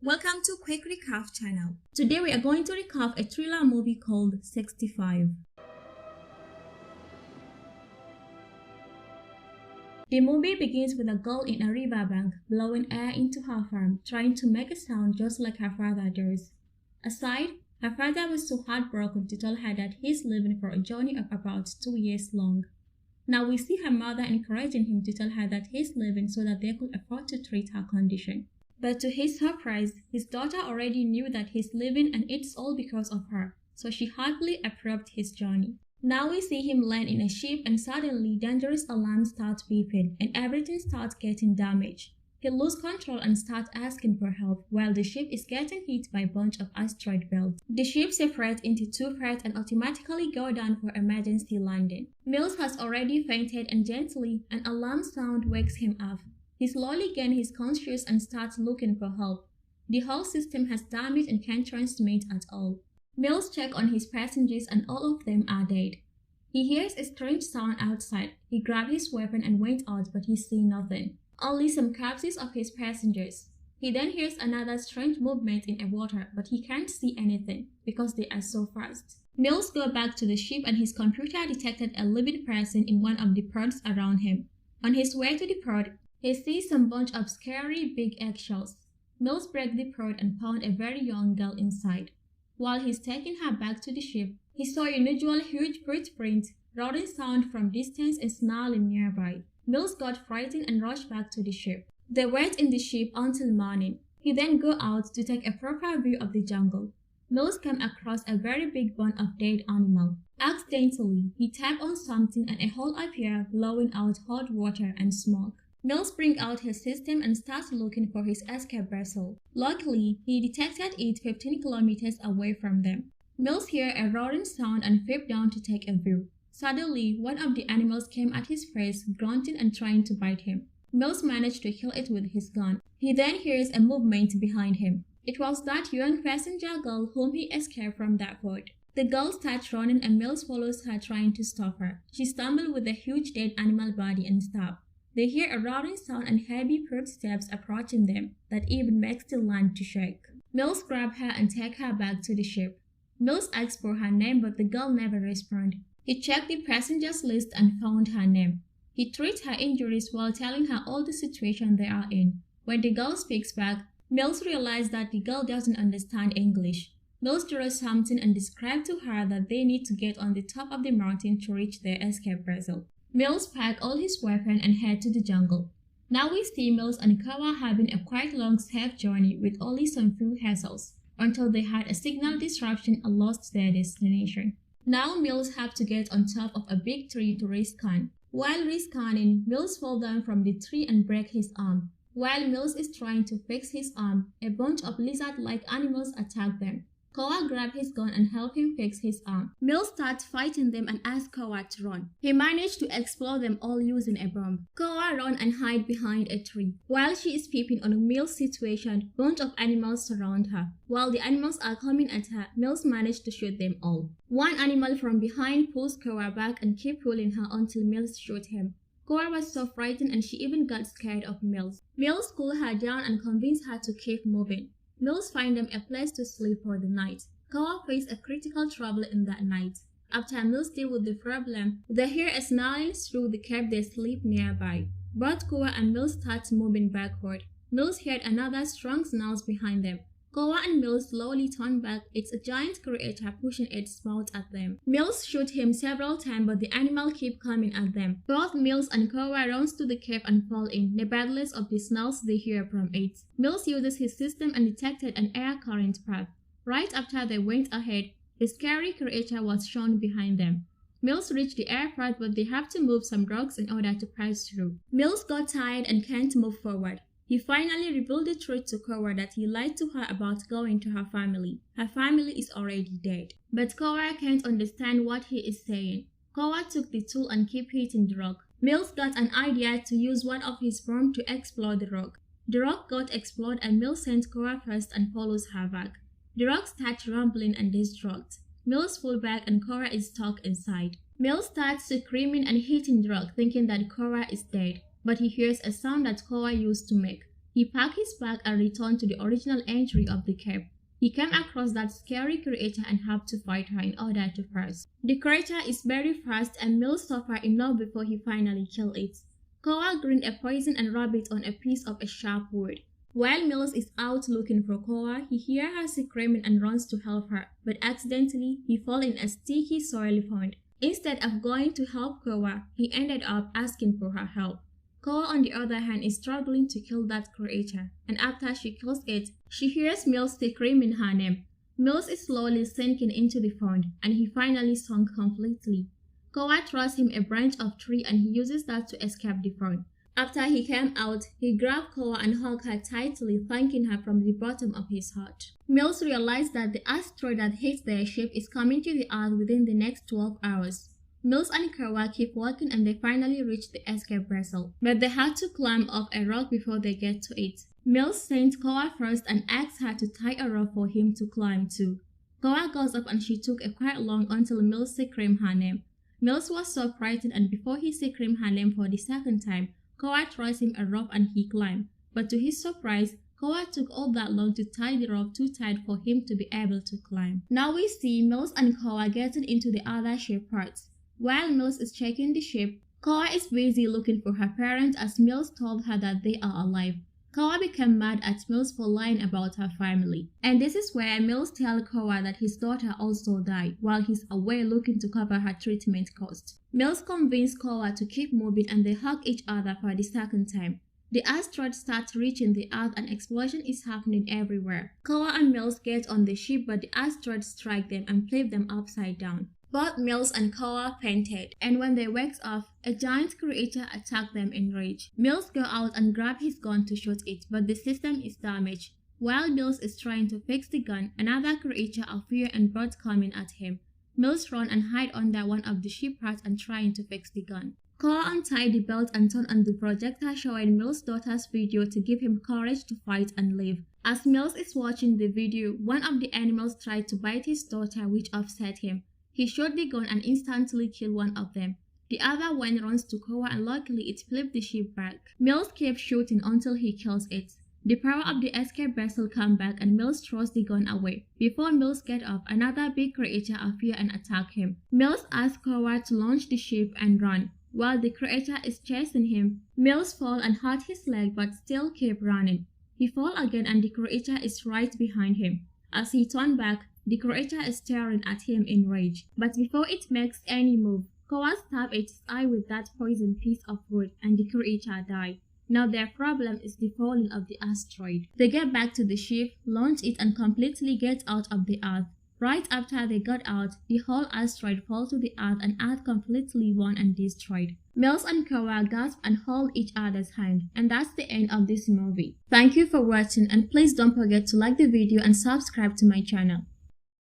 Welcome to Quick Recap channel. Today we are going to recap a thriller movie called 65. The movie begins with a girl in a riverbank blowing air into her farm, trying to make a sound just like her father does. Aside, her father was so heartbroken to tell her that he's leaving for a journey of about 2 years long. Now we see her mother encouraging him to tell her that he's leaving so that they could afford to treat her condition. But to his surprise, his daughter already knew that he's leaving and it's all because of her, so she happily approved his journey. Now we see him land in a ship and suddenly dangerous alarms start beeping and everything starts getting damaged. He loses control and starts asking for help while the ship is getting hit by a bunch of asteroid belts. The ship separates into two parts and automatically go down for emergency landing. Mills has already fainted and gently an alarm sound wakes him up. He slowly gains his consciousness and starts looking for help. The whole system has damage and can't transmit at all. Mills checks on his passengers and all of them are dead. He hears a strange sound outside. He grabbed his weapon and went out, but he sees nothing. Only some corpses of his passengers. He then hears another strange movement in the water, but he can't see anything because they are so fast. Mills goes back to the ship and his computer detected a living person in one of the pods around him. On his way to the pod, he sees some bunch of scary big eggshells. Mills breaks the pod and found a very young girl inside. While he's taking her back to the ship, he saw a unusual huge footprint, roaring sound from distance and snarling nearby. Mills got frightened and rushed back to the ship. They wait in the ship until morning. He then goes out to take a proper view of the jungle. Mills came across a very big bunch of dead animals. Accidentally, he tapped on something and a hole appeared, blowing out hot water and smoke. Mills brings out his system and starts looking for his escape vessel. Luckily, he detected it 15 kilometers away from them. Mills hears a roaring sound and flips down to take a view. Suddenly, one of the animals came at his face, grunting and trying to bite him. Mills managed to kill it with his gun. He then hears a movement behind him. It was that young passenger girl whom he escaped from that pod. The girl starts running and Mills follows her trying to stop her. She stumbles with a huge dead animal body and stops. They hear a roaring sound and heavy footsteps approaching them that even makes the land to shake. Mills grabs her and takes her back to the ship. Mills asks for her name but the girl never responds. He checked the passengers list and found her name. He treats her injuries while telling her all the situation they are in. When the girl speaks back, Mills realizes that the girl doesn't understand English. Mills draws something and describes to her that they need to get on the top of the mountain to reach their escape vessel. Mills packs all his weapons and heads to the jungle. Now we see Mills and Kawa having a quite long safe journey with only some few hassles, until they had a signal disruption and lost their destination. Now Mills have to get on top of a big tree to rescan. While rescanning, Mills falls down from the tree and breaks his arm. While Mills is trying to fix his arm, a bunch of lizard-like animals attack them. Kawa grabs his gun and helps him fix his arm. Mills starts fighting them and asks Kawa to run. He managed to explode them all using a bomb. Kawa runs and hides behind a tree. While she is peeping on Mills' situation, a bunch of animals surround her. While the animals are coming at her, Mills managed to shoot them all. One animal from behind pulls Kawa back and keeps pulling her until Mills shoots him. Kawa was so frightened and she even got scared of Mills. Mills cooled her down and convinced her to keep moving. Mills finds them a place to sleep for the night. Kawa faced a critical trouble in that night. After Mills deals with the problem, they hear a snarling through the cave they sleep nearby. Both Kawa and Mills start moving backward. Mills heard another strong snarl behind them. Kawa and Mills slowly turn back. It's a giant creature pushing its mouth at them. Mills shoots him several times but the animal keeps coming at them. Both Mills and Kawa runs to the cave and fall in, regardless of the snarls they hear from it. Mills uses his system and detected an air current path. Right after they went ahead, the scary creature was shown behind them. Mills reached the air path but they have to move some rocks in order to pass through. Mills got tired and can't move forward. He finally revealed the truth to Kawa that he lied to her about going to her family. Her family is already dead. But Kawa can't understand what he is saying. Kawa took the tool and kept hitting the rock. Mills got an idea to use one of his bombs to explode the rock. The rock got exploded and Mills sent Kawa first and follows her back. The rock starts rumbling and destruct. Mills falls back and Kawa is stuck inside. Mills starts screaming and hitting the rock thinking that Kawa is dead. But he hears a sound that Kawa used to make. He packed his bag and returned to the original entry of the cave. He came across that scary creature and had to fight her in order to pass. The creature is very fast and Mills suffered enough before he finally killed it. Koa grinned a poison and rubbed it on a piece of a sharp wood. While Mills is out looking for Koa, he hears her screaming and runs to help her, but accidentally he falls in a sticky soil pond. Instead of going to help Koa, he ended up asking for her help. Koa, on the other hand, is struggling to kill that creature, and after she kills it, she hears Mills screaming her name. Mills is slowly sinking into the pond, and he finally sunk completely. Koa throws him a branch of tree and he uses that to escape the pond. After he came out, he grabbed Koa and hugged her tightly, thanking her from the bottom of his heart. Mills realized that the asteroid that hit their ship is coming to the Earth within the next 12 hours. Mills and Koa keep walking and they finally reach the escape vessel, but they had to climb off a rock before they get to it. Mills sent Koa first and asked her to tie a rope for him to climb to. Koa goes up and she took quite long until Mills screamed her name. Mills was so frightened and before he screamed her name for the second time, Koa throws him a rope and he climbed, but to his surprise, Koa took all that long to tie the rope too tight for him to be able to climb. Now we see Mills and Koa getting into the other ship parts. While Mills is checking the ship, Koa is busy looking for her parents as Mills told her that they are alive. Koa became mad at Mills for lying about her family, and this is where Mills tells Koa that his daughter also died while he's away looking to cover her treatment costs. Mills convinced Koa to keep moving and they hug each other for the second time. The asteroid starts reaching the Earth and explosion is happening everywhere. Koa and Mills get on the ship but the asteroid strikes them and flips them upside down. Both Mills and Koa fainted, and when they wake up, a giant creature attacked them in rage. Mills goes out and grabs his gun to shoot it, but the system is damaged. While Mills is trying to fix the gun, another creature appears and birds coming at him. Mills runs and hides under one of the ship parts and trying to fix the gun. Koa untied the belt and turned on the projector showing Mills' daughter's video to give him courage to fight and live. As Mills is watching the video, one of the animals tried to bite his daughter, which upset him. He shot the gun and instantly killed one of them. The other one runs to Koa and luckily it flipped the ship back. Mills kept shooting until he kills it. The power of the escape vessel comes back and Mills throws the gun away. Before Mills gets up, another big creature appears and attacks him. Mills asks Koa to launch the ship and run. While the creature is chasing him, Mills falls and hurt his leg but still keeps running. He falls again and the creature is right behind him. As he turns back, the creature is staring at him in rage. But before it makes any move, Koa stabs its eye with that poisoned piece of wood and the creature dies. Now their problem is the falling of the asteroid. They get back to the ship, launch it and completely get out of the Earth. Right after they got out, the whole asteroid falls to the Earth and Earth completely won and destroyed. Mills and Koa gasp and hold each other's hand, and that's the end of this movie. Thank you for watching and please don't forget to like the video and subscribe to my channel.